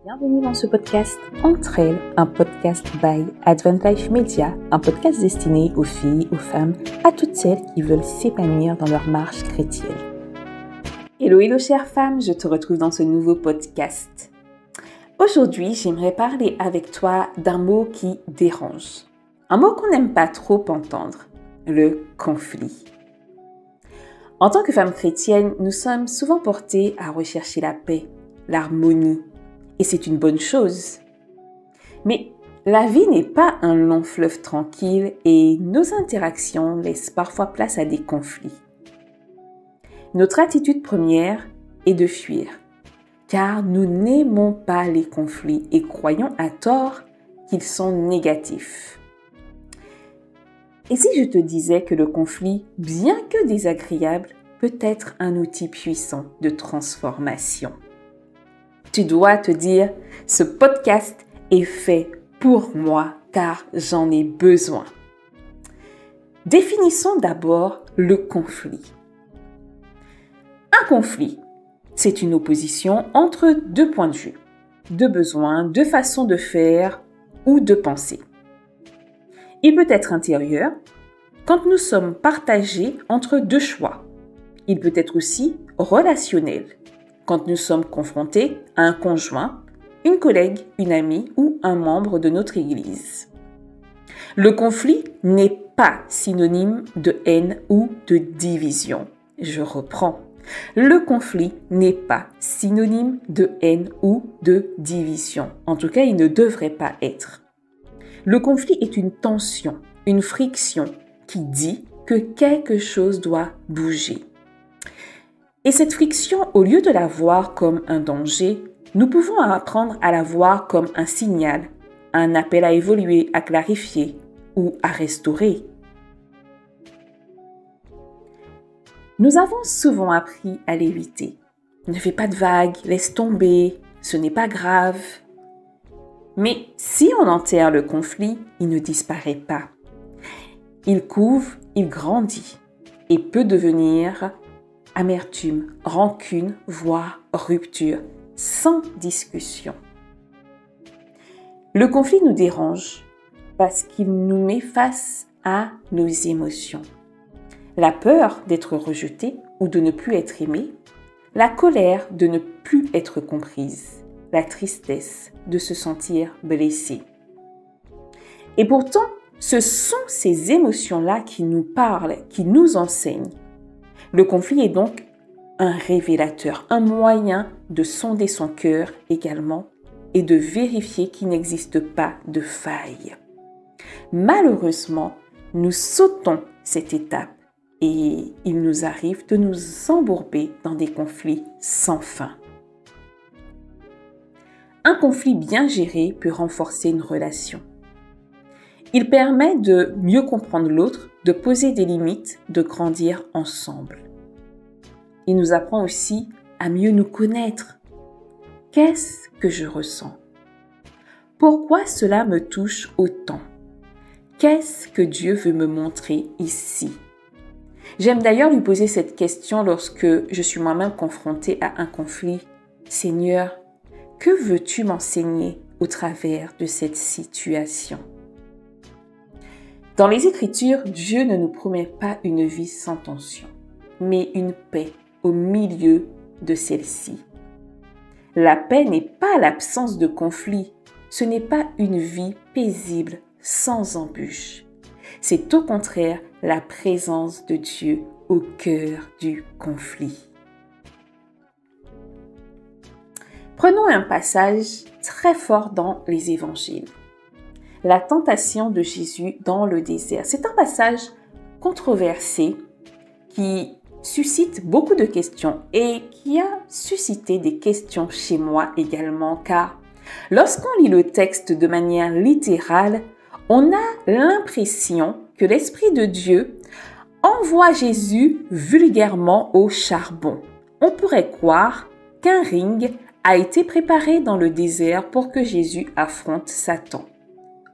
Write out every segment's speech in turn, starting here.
Bienvenue dans ce podcast Entre elles, un podcast by Advent Life Media, un podcast destiné aux filles, aux femmes, à toutes celles qui veulent s'épanouir dans leur marche chrétienne. Hello chère femme, je te retrouve dans ce nouveau podcast. Aujourd'hui, j'aimerais parler avec toi d'un mot qui dérange. Un mot qu'on n'aime pas trop entendre, le conflit. En tant que femme chrétienne, nous sommes souvent portées à rechercher la paix, l'harmonie, et c'est une bonne chose. Mais la vie n'est pas un long fleuve tranquille et nos interactions laissent parfois place à des conflits. Notre attitude première est de fuir, car nous n'aimons pas les conflits et croyons à tort qu'ils sont négatifs. Et si je te disais que le conflit, bien que désagréable, peut être un outil puissant de transformation? Tu dois te dire, ce podcast est fait pour moi car j'en ai besoin. Définissons d'abord le conflit. Un conflit, c'est une opposition entre deux points de vue, deux besoins, deux façons de faire ou de penser. Il peut être intérieur, quand nous sommes partagés entre deux choix. Il peut être aussi relationnel, quand nous sommes confrontés à un conjoint, une collègue, une amie ou un membre de notre Église. Le conflit n'est pas synonyme de haine ou de division. Je reprends. Le conflit n'est pas synonyme de haine ou de division. En tout cas, il ne devrait pas être. Le conflit est une tension, une friction qui dit que quelque chose doit bouger. Et cette friction, au lieu de la voir comme un danger, nous pouvons apprendre à la voir comme un signal, un appel à évoluer, à clarifier ou à restaurer. Nous avons souvent appris à l'éviter. Ne fais pas de vagues, laisse tomber, ce n'est pas grave. Mais si on enterre le conflit, il ne disparaît pas. Il couve, il grandit et peut devenir amertume, rancune, voire rupture, sans discussion. Le conflit nous dérange parce qu'il nous met face à nos émotions. La peur d'être rejeté ou de ne plus être aimé, la colère de ne plus être comprise, la tristesse de se sentir blessé. Et pourtant, ce sont ces émotions-là qui nous parlent, qui nous enseignent. Le conflit est donc un révélateur, un moyen de sonder son cœur également et de vérifier qu'il n'existe pas de faille. Malheureusement, nous sautons cette étape et il nous arrive de nous embourber dans des conflits sans fin. Un conflit bien géré peut renforcer une relation. Il permet de mieux comprendre l'autre, de poser des limites, de grandir ensemble. Il nous apprend aussi à mieux nous connaître. Qu'est-ce que je ressens? Pourquoi cela me touche autant? Qu'est-ce que Dieu veut me montrer ici? J'aime d'ailleurs lui poser cette question lorsque je suis moi-même confrontée à un conflit. Seigneur, que veux-tu m'enseigner au travers de cette situation? Dans les Écritures, Dieu ne nous promet pas une vie sans tension, mais une paix au milieu de celle-ci. La paix n'est pas l'absence de conflit, ce n'est pas une vie paisible sans embûches. C'est au contraire la présence de Dieu au cœur du conflit. Prenons un passage très fort dans les évangiles. La tentation de Jésus dans le désert. C'est un passage controversé qui suscite beaucoup de questions et qui a suscité des questions chez moi également, car lorsqu'on lit le texte de manière littérale, on a l'impression que l'Esprit de Dieu envoie Jésus vulgairement au charbon. On pourrait croire qu'un ring a été préparé dans le désert pour que Jésus affronte Satan.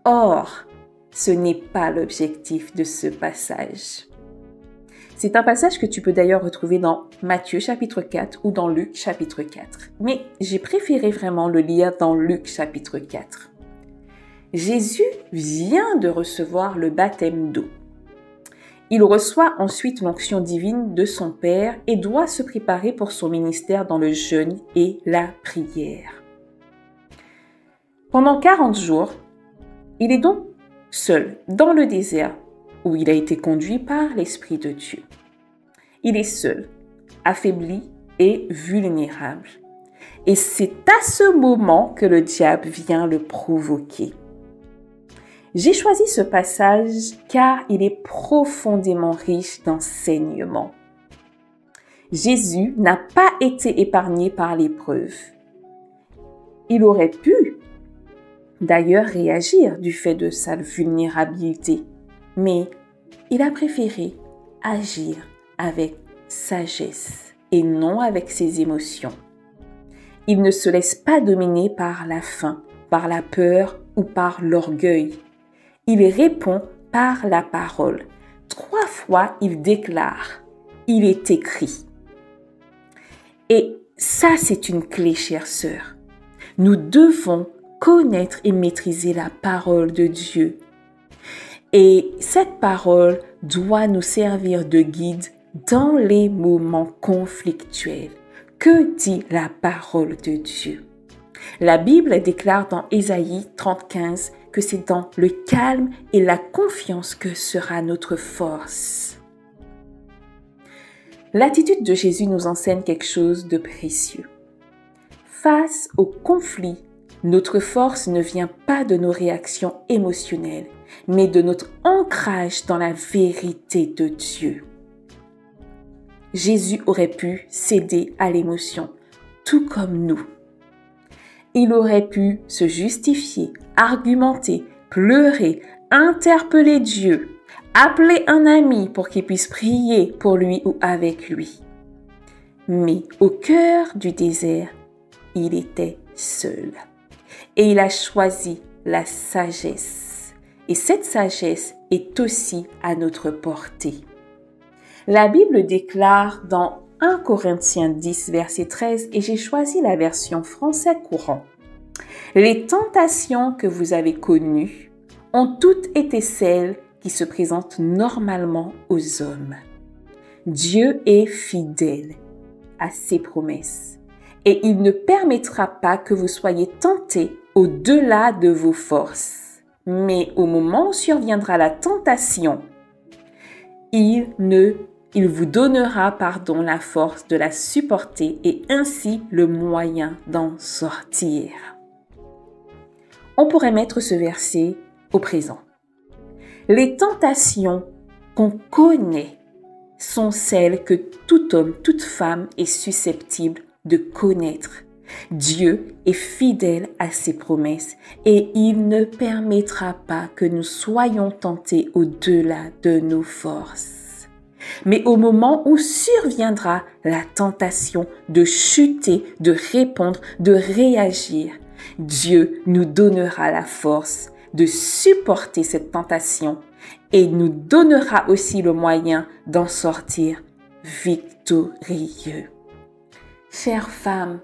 Or, ce n'est pas l'objectif de ce passage. C'est un passage que tu peux d'ailleurs retrouver dans Matthieu chapitre 4 ou dans Luc chapitre 4. Mais j'ai préféré vraiment le lire dans Luc chapitre 4. Jésus vient de recevoir le baptême d'eau. Il reçoit ensuite l'onction divine de son Père et doit se préparer pour son ministère dans le jeûne et la prière. Pendant 40 jours, il est donc seul dans le désert où il a été conduit par l'Esprit de Dieu. Il est seul, affaibli et vulnérable. Et c'est à ce moment que le diable vient le provoquer. J'ai choisi ce passage car il est profondément riche d'enseignements. Jésus n'a pas été épargné par l'épreuve. Il aurait pu d'ailleurs réagir du fait de sa vulnérabilité, mais il a préféré agir avec sagesse et non avec ses émotions. Il ne se laisse pas dominer par la faim, par la peur ou par l'orgueil. Il répond par la parole. 3 fois, il déclare « Il est écrit ». Et ça, c'est une clé, chère sœur. Nous devons connaître et maîtriser la parole de Dieu. Et cette parole doit nous servir de guide dans les moments conflictuels. Que dit la parole de Dieu? La Bible déclare dans Ésaïe 30:15 que c'est dans le calme et la confiance que sera notre force. L'attitude de Jésus nous enseigne quelque chose de précieux. Face au conflit, notre force ne vient pas de nos réactions émotionnelles, mais de notre ancrage dans la vérité de Dieu. Jésus aurait pu céder à l'émotion, tout comme nous. Il aurait pu se justifier, argumenter, pleurer, interpeller Dieu, appeler un ami pour qu'il puisse prier pour lui ou avec lui. Mais au cœur du désert, il était seul. Et il a choisi la sagesse. Et cette sagesse est aussi à notre portée. La Bible déclare dans 1 Corinthiens 10, verset 13, et j'ai choisi la version français courant. Les tentations que vous avez connues ont toutes été celles qui se présentent normalement aux hommes. Dieu est fidèle à ses promesses et il ne permettra pas que vous soyez tentés au-delà de vos forces. Mais au moment où surviendra la tentation, il vous donnera, la force de la supporter et ainsi le moyen d'en sortir. On pourrait mettre ce verset au présent. Les tentations qu'on connaît sont celles que tout homme, toute femme est susceptible de connaître. Dieu est fidèle à ses promesses et il ne permettra pas que nous soyons tentés au-delà de nos forces. Mais au moment où surviendra la tentation de chuter, de répondre, de réagir, Dieu nous donnera la force de supporter cette tentation et nous donnera aussi le moyen d'en sortir victorieux. Chères femmes,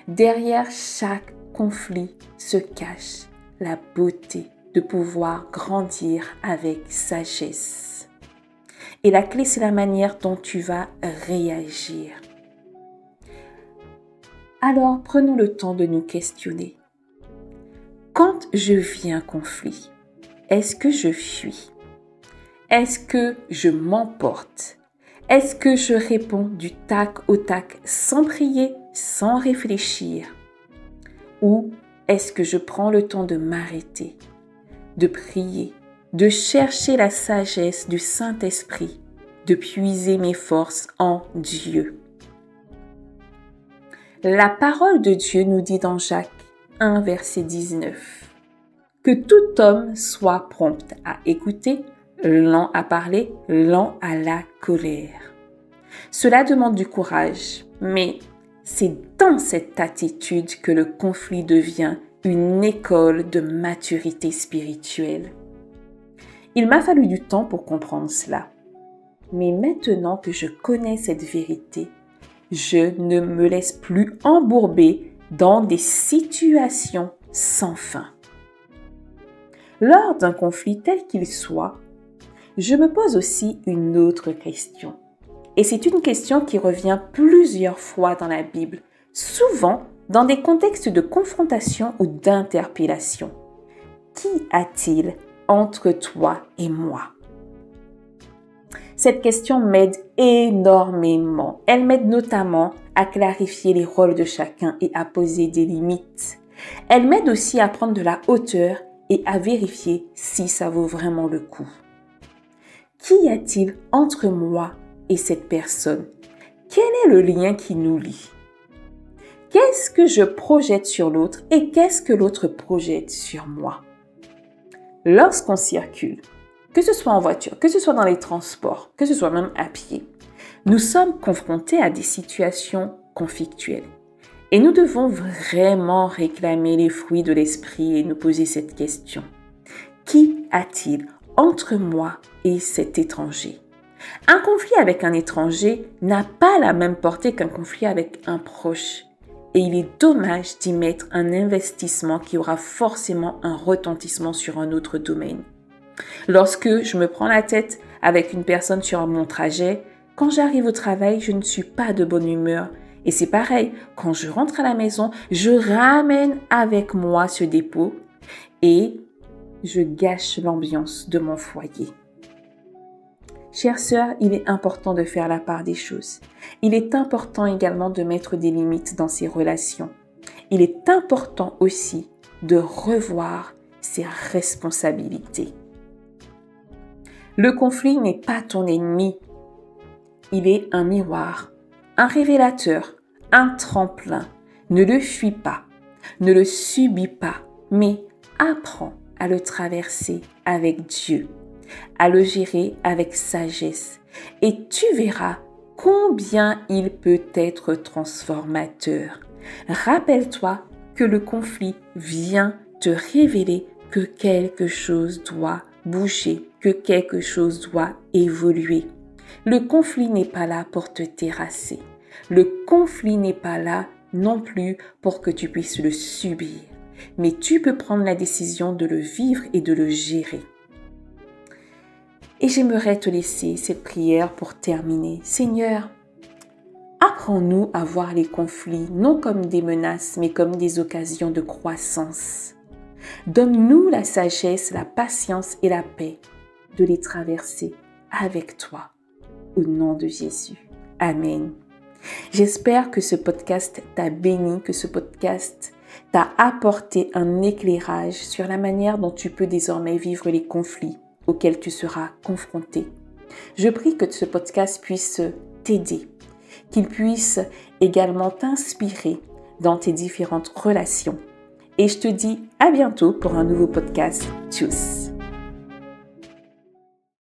derrière chaque conflit se cache la beauté de pouvoir grandir avec sagesse. Et la clé, c'est la manière dont tu vas réagir. Alors, prenons le temps de nous questionner. Quand je vis un conflit, est-ce que je fuis? Est-ce que je m'emporte? Est-ce que je réponds du tac au tac sans prier, sans réfléchir? Ou est-ce que je prends le temps de m'arrêter, de prier, de chercher la sagesse du Saint-Esprit, de puiser mes forces en Dieu? La parole de Dieu nous dit dans Jacques 1, verset 19, que tout homme soit prompt à écouter, lent à parler, lent à la colère. Cela demande du courage, mais c'est dans cette attitude que le conflit devient une école de maturité spirituelle. Il m'a fallu du temps pour comprendre cela. Mais maintenant que je connais cette vérité, je ne me laisse plus embourber dans des situations sans fin. Lors d'un conflit tel qu'il soit, je me pose aussi une autre question. Et c'est une question qui revient plusieurs fois dans la Bible, souvent dans des contextes de confrontation ou d'interpellation. Qu'y a-t-il entre toi et moi? Cette question m'aide énormément. Elle m'aide notamment à clarifier les rôles de chacun et à poser des limites. Elle m'aide aussi à prendre de la hauteur et à vérifier si ça vaut vraiment le coup. Qu'y a-t-il entre moi et cette personne? Quel est le lien qui nous lie? Qu'est-ce que je projette sur l'autre et qu'est-ce que l'autre projette sur moi? Lorsqu'on circule, que ce soit en voiture, que ce soit dans les transports, que ce soit même à pied, nous sommes confrontés à des situations conflictuelles. Et nous devons vraiment réclamer les fruits de l'esprit et nous poser cette question. Qu'y a-t-il entre moi et cet étranger? Un conflit avec un étranger n'a pas la même portée qu'un conflit avec un proche. Et il est dommage d'y mettre un investissement qui aura forcément un retentissement sur un autre domaine. Lorsque je me prends la tête avec une personne sur mon trajet, quand j'arrive au travail, je ne suis pas de bonne humeur. Et c'est pareil, quand je rentre à la maison, je ramène avec moi ce dépôt et je gâche l'ambiance de mon foyer. Chères sœurs, il est important de faire la part des choses. Il est important également de mettre des limites dans ses relations. Il est important aussi de revoir ses responsabilités. Le conflit n'est pas ton ennemi. Il est un miroir, un révélateur, un tremplin. Ne le fuis pas, ne le subis pas, mais apprends à le traverser avec Dieu, à le gérer avec sagesse. Et tu verras combien il peut être transformateur. Rappelle-toi que le conflit vient te révéler que quelque chose doit bouger, que quelque chose doit évoluer. Le conflit n'est pas là pour te terrasser. Le conflit n'est pas là non plus pour que tu puisses le subir. Mais tu peux prendre la décision de le vivre et de le gérer. Et j'aimerais te laisser cette prière pour terminer. Seigneur, apprends-nous à voir les conflits non comme des menaces, mais comme des occasions de croissance. Donne-nous la sagesse, la patience et la paix de les traverser avec toi. Au nom de Jésus. Amen. J'espère que ce podcast t'a béni, que ce podcast t'a apporté un éclairage sur la manière dont tu peux désormais vivre les conflits auxquels tu seras confronté. Je prie que ce podcast puisse t'aider, qu'il puisse également t'inspirer dans tes différentes relations. Et je te dis à bientôt pour un nouveau podcast. Tchuss!